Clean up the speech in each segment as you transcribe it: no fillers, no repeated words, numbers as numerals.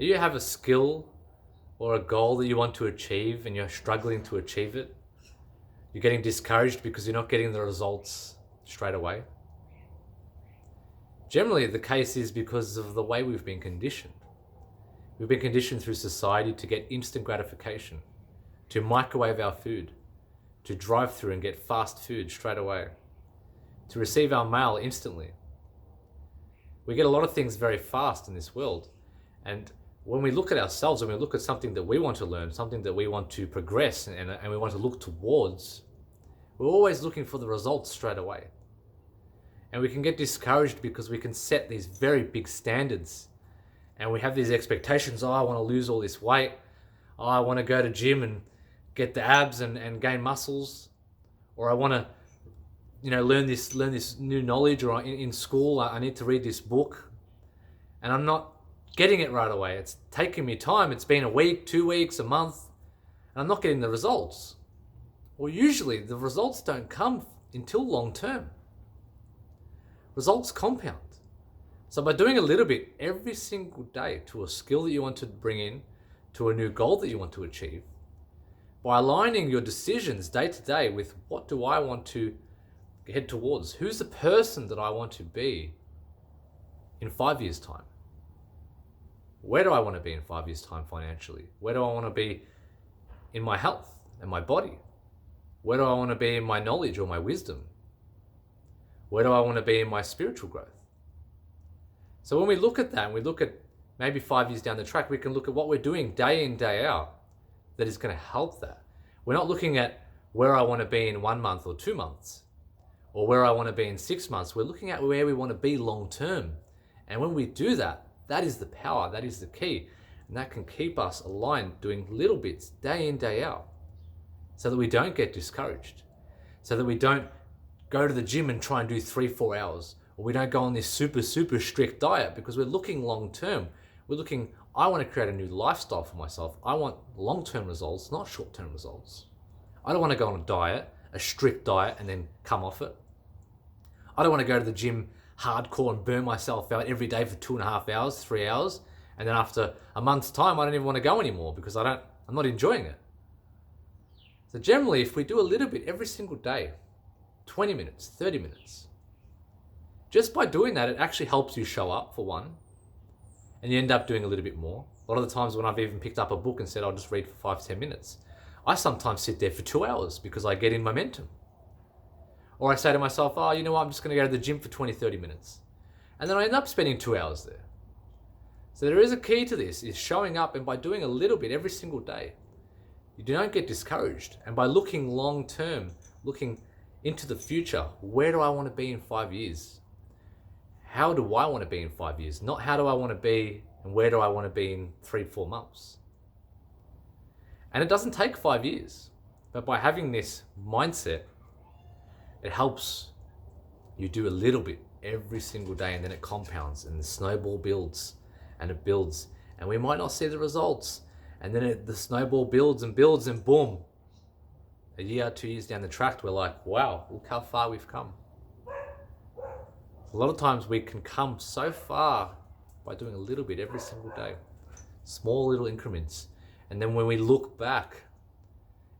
You have a skill or a goal that you want to achieve and you're struggling to achieve it. You're getting discouraged because you're not getting the results straight away. Generally, the case is because of the way we've been conditioned. We've been conditioned through society to get instant gratification, to microwave our food, to drive through and get fast food straight away, to receive our mail instantly. We get a lot of things very fast in this world. And when we look at ourselves, when we look at something that we want to learn, something that we want to progress and we want to look towards, we're always looking for the results straight away. And we can get discouraged because we can set these very big standards and we have these expectations. Oh, I want to lose all this weight. Oh, I want to go to gym and get the abs and gain muscles. Or I want to, learn this new knowledge, or in school, I need to read this book. And I'm not getting it right away. It's taking me time. It's been a week, 2 weeks, a month, and I'm not getting the results. Well, usually the results don't come until long term. Results compound. So by doing a little bit every single day to a skill that you want to bring in, to a new goal that you want to achieve, by aligning your decisions day to day with what do I want to head towards? Who's the person that I want to be in 5 years' time? Where do I want to be in 5 years' time financially? Where do I want to be in my health and my body? Where do I want to be in my knowledge or my wisdom? Where do I want to be in my spiritual growth? So when we look at that, and we look at maybe 5 years down the track, we can look at what we're doing day in, day out that is going to help that. We're not looking at where I want to be in 1 month or 2 months, or where I want to be in 6 months. We're looking at where we want to be long term. And when we do that, that is the power, that is the key. And that can keep us aligned, doing little bits day in, day out, so that we don't get discouraged, so that we don't go to the gym and try and do 3-4 hours, or we don't go on this super strict diet, because we're looking long term. We're looking, I want to create a new lifestyle for myself. I want long-term results, not short-term results. I don't want to go on a diet, a strict diet, and then come off it. I don't want to go to the gym hardcore and burn myself out every day for 2.5 hours, 3 hours, and then after a month's time, I don't even want to go anymore because I'm not enjoying it. So generally, if we do a little bit every single day, 20 minutes, 30 minutes, just by doing that, it actually helps you show up, for one, and you end up doing a little bit more. A lot of the times when I've even picked up a book and said, I'll just read for 5-10 minutes, I sometimes sit there for 2 hours because I get in momentum. Or I say to myself, oh, you know what, I'm just going to go to the gym for 20-30 minutes. And then I end up spending 2 hours there. So there is a key to this, is showing up, and by doing a little bit every single day, you don't get discouraged. And by looking long term, looking into the future, where do I want to be in 5 years? How do I want to be in 5 years? Not how do I want to be and where do I want to be in 3-4 months? And it doesn't take 5 years, but by having this mindset, it helps you do a little bit every single day, and then it compounds and the snowball builds and it builds, and we might not see the results, and then the snowball builds and builds, and boom, a year, 2 years down the track, we're like, wow, look how far we've come. A lot of times we can come so far by doing a little bit every single day, small little increments. And then when we look back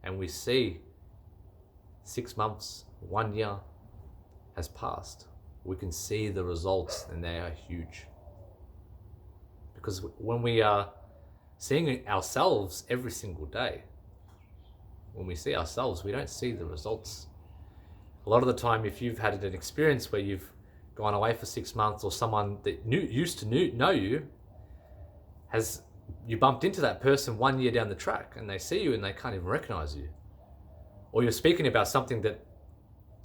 and we see 6 months, 1 year has passed, we can see the results, and they are huge. Because when we are seeing ourselves every single day, when we see ourselves, we don't see the results. A lot of the time, if you've had an experience where you've gone away for 6 months, or someone that used to know you, you bumped into that person 1 year down the track, and they see you and they can't even recognize you. Or you're speaking about something that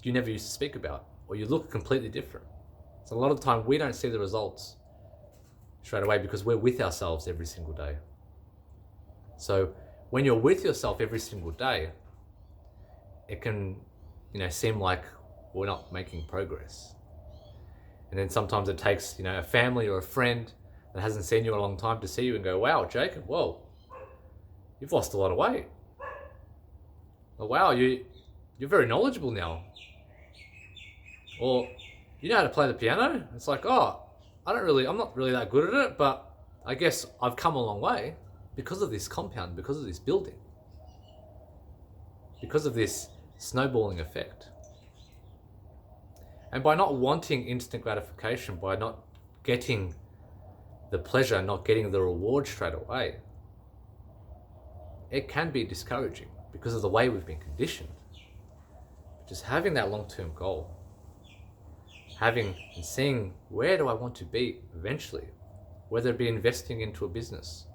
you never used to speak about, or you look completely different. So a lot of the time we don't see the results straight away because we're with ourselves every single day. So when you're with yourself every single day, it can, seem like we're not making progress. And then sometimes it takes, a family or a friend that hasn't seen you in a long time to see you and go, wow, Jacob, whoa, you've lost a lot of weight. Oh, wow, you're very knowledgeable now. Or, you know how to play the piano? It's like, oh, I'm not really that good at it, but I guess I've come a long way because of this compound, because of this building, because of this snowballing effect. And by not wanting instant gratification, by not getting the pleasure, not getting the reward straight away, it can be discouraging because of the way we've been conditioned. Just having that long-term goal, having and seeing where do I want to be eventually, whether it be investing into a business,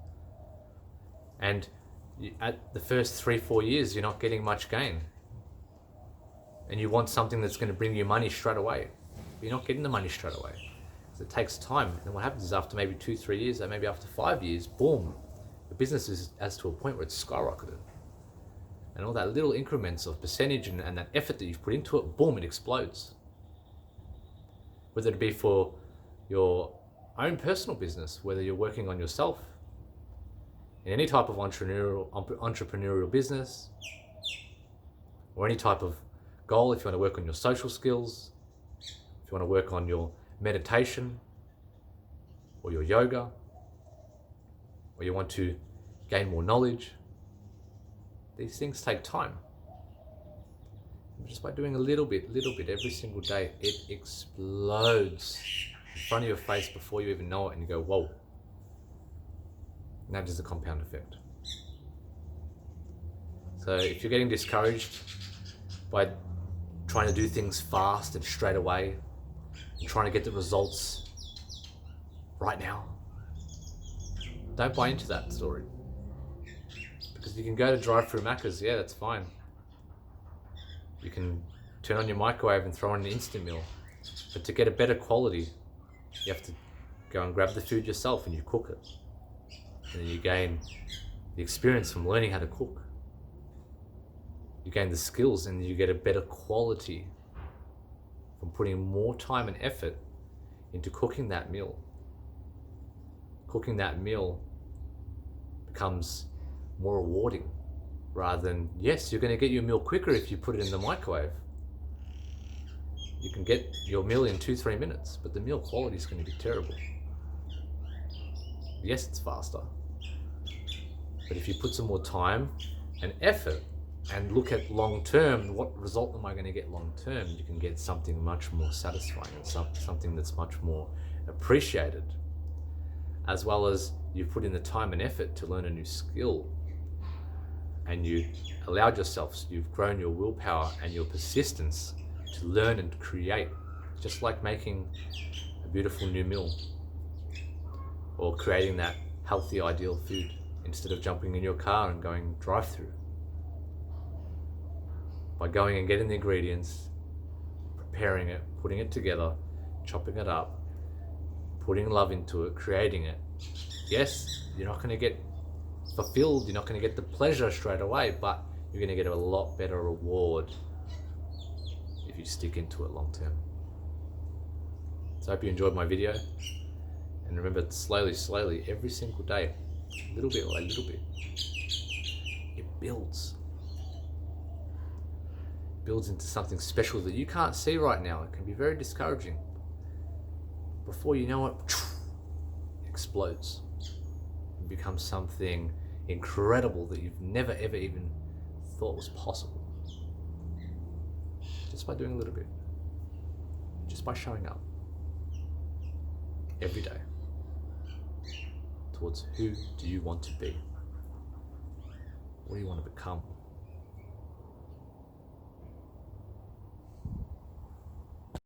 and at the first 3-4 years you're not getting much gain, and you want something that's going to bring you money straight away, but you're not getting the money straight away. So it takes time, and what happens is after maybe 2-3 years, or maybe after 5 years, boom, the business is as to a point where it's skyrocketed. And all that little increments of percentage and that effort that you've put into it, boom, it explodes. Whether it be for your own personal business, whether you're working on yourself, in any type of entrepreneurial business, or any type of goal, if you want to work on your social skills, if you want to work on your meditation, or your yoga, or you want to gain more knowledge, these things take time. And just by doing a little bit every single day, it explodes in front of your face before you even know it, and you go, whoa. And that is the compound effect. So if you're getting discouraged by trying to do things fast and straight away, and trying to get the results right now, don't buy into that story. Because you can go to drive-through Macca's, yeah, that's fine. You can turn on your microwave and throw in an instant meal. But to get a better quality, you have to go and grab the food yourself and you cook it. And then you gain the experience from learning how to cook. You gain the skills and you get a better quality from putting more time and effort into cooking that meal. Cooking that meal becomes more rewarding, rather than, yes, you're going to get your meal quicker if you put it in the microwave. You can get your meal in 2-3 minutes, but the meal quality is going to be terrible. Yes, it's faster, but if you put some more time and effort and look at long term, what result am I going to get long term, you can get something much more satisfying and something that's much more appreciated, as well as you've put in the time and effort to learn a new skill, and you allowed yourself, so you've grown your willpower and your persistence to learn and create, just like making a beautiful new meal or creating that healthy, ideal food instead of jumping in your car and going drive-through. By going and getting the ingredients, preparing it, putting it together, chopping it up, putting love into it, creating it. Yes, you're not going to get fulfilled, you're not going to get the pleasure straight away, but you're going to get a lot better reward if you stick into it long term. So I hope you enjoyed my video, and remember, slowly, every single day, little bit by little bit, it builds into something special that you can't see right now. It can be very discouraging. Before you know it, it explodes and becomes something incredible that you've never ever even thought was possible. Just by doing a little bit, just by showing up every day towards who do you want to be, what do you want to become.